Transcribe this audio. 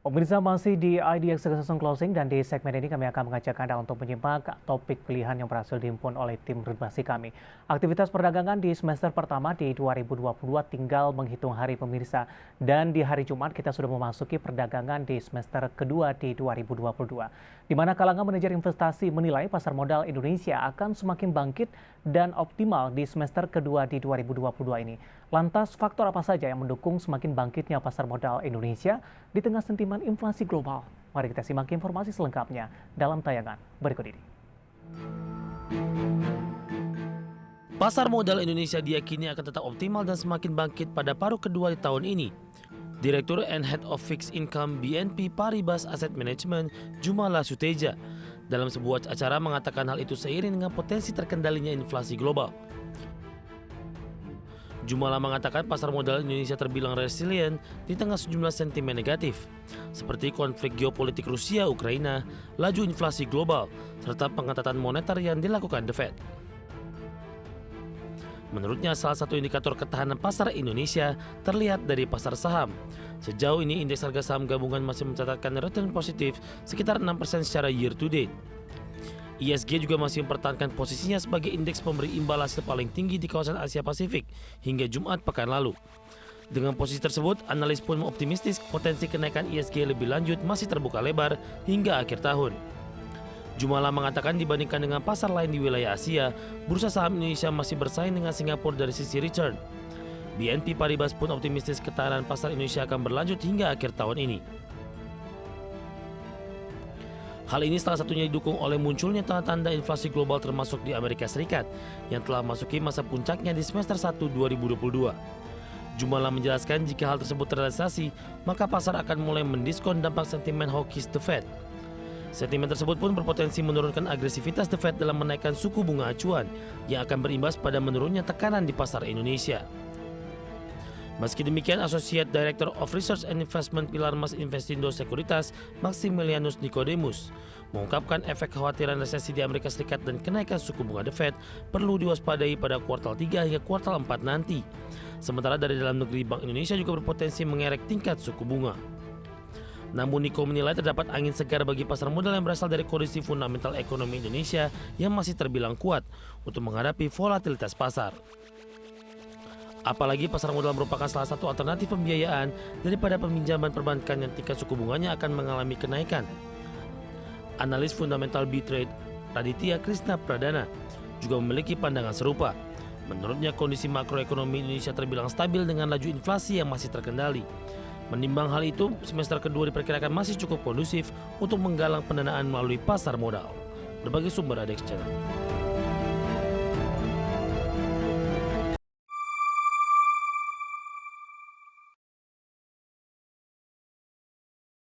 Pemirsa masih di IDX Season Closing dan di segmen ini kami akan mengajak Anda untuk menyimak topik pilihan yang berhasil dihimpun oleh tim redaksi kami. Aktivitas perdagangan di semester pertama di 2022 tinggal menghitung hari pemirsa. Dan di hari Jumat kita sudah memasuki perdagangan di semester kedua di 2022. Di mana kalangan manajer investasi menilai pasar modal Indonesia akan semakin bangkit dan optimal di semester kedua di 2022 ini. Lantas faktor apa saja yang mendukung semakin bangkitnya pasar modal Indonesia di tengah sentimen inflasi global? Mari kita simak informasi selengkapnya dalam tayangan berikut ini. Pasar modal Indonesia diyakini akan tetap optimal dan semakin bangkit pada paruh kedua di tahun ini. Direktur and Head of Fixed Income BNP Paribas Asset Management, Jumala Suteja, dalam sebuah acara mengatakan hal itu seiring dengan potensi terkendalinya inflasi global. Jumala mengatakan pasar modal Indonesia terbilang resilient di tengah sejumlah sentimen negatif, seperti konflik geopolitik Rusia-Ukraina, laju inflasi global, serta pengetatan moneter yang dilakukan The Fed. Menurutnya, salah satu indikator ketahanan pasar Indonesia terlihat dari pasar saham. Sejauh ini, indeks harga saham gabungan masih mencatatkan return positif sekitar 6% secara year to date. ISG juga masih mempertahankan posisinya sebagai indeks pemberi imbal hasil paling tinggi di kawasan Asia Pasifik hingga Jumat pekan lalu. Dengan posisi tersebut, analis pun optimistis potensi kenaikan ISG lebih lanjut masih terbuka lebar hingga akhir tahun. Jumala mengatakan dibandingkan dengan pasar lain di wilayah Asia, bursa saham Indonesia masih bersaing dengan Singapura dari sisi return. BNP Paribas pun optimistis ketahanan pasar Indonesia akan berlanjut hingga akhir tahun ini. Hal ini salah satunya didukung oleh munculnya tanda-tanda inflasi global termasuk di Amerika Serikat yang telah masuki masa puncaknya di semester 1 2022. Jumala menjelaskan jika hal tersebut terrealisasi, maka pasar akan mulai mendiskon dampak sentimen hawkish The Fed. Sentimen tersebut pun berpotensi menurunkan agresivitas The Fed dalam menaikkan suku bunga acuan yang akan berimbas pada menurunnya tekanan di pasar Indonesia. Meski demikian, Associate Director of Research and Investment Pilar Mas Investindo Sekuritas, Maximilianus Nicodemus, mengungkapkan efek kekhawatiran resesi di Amerika Serikat dan kenaikan suku bunga The Fed perlu diwaspadai pada kuartal 3 hingga kuartal 4 nanti. Sementara dari dalam negeri, Bank Indonesia juga berpotensi mengerek tingkat suku bunga. Namun Niko menilai terdapat angin segar bagi pasar modal yang berasal dari kondisi fundamental ekonomi Indonesia yang masih terbilang kuat untuk menghadapi volatilitas pasar. Apalagi pasar modal merupakan salah satu alternatif pembiayaan daripada peminjaman perbankan yang tingkat suku bunganya akan mengalami kenaikan. Analis fundamental B-Trade Raditya Krishna Pradana juga memiliki pandangan serupa. Menurutnya kondisi makroekonomi Indonesia terbilang stabil dengan laju inflasi yang masih terkendali. Menimbang hal itu, semester kedua diperkirakan masih cukup kondusif untuk menggalang pendanaan melalui pasar modal. Berbagai sumber ada di channel.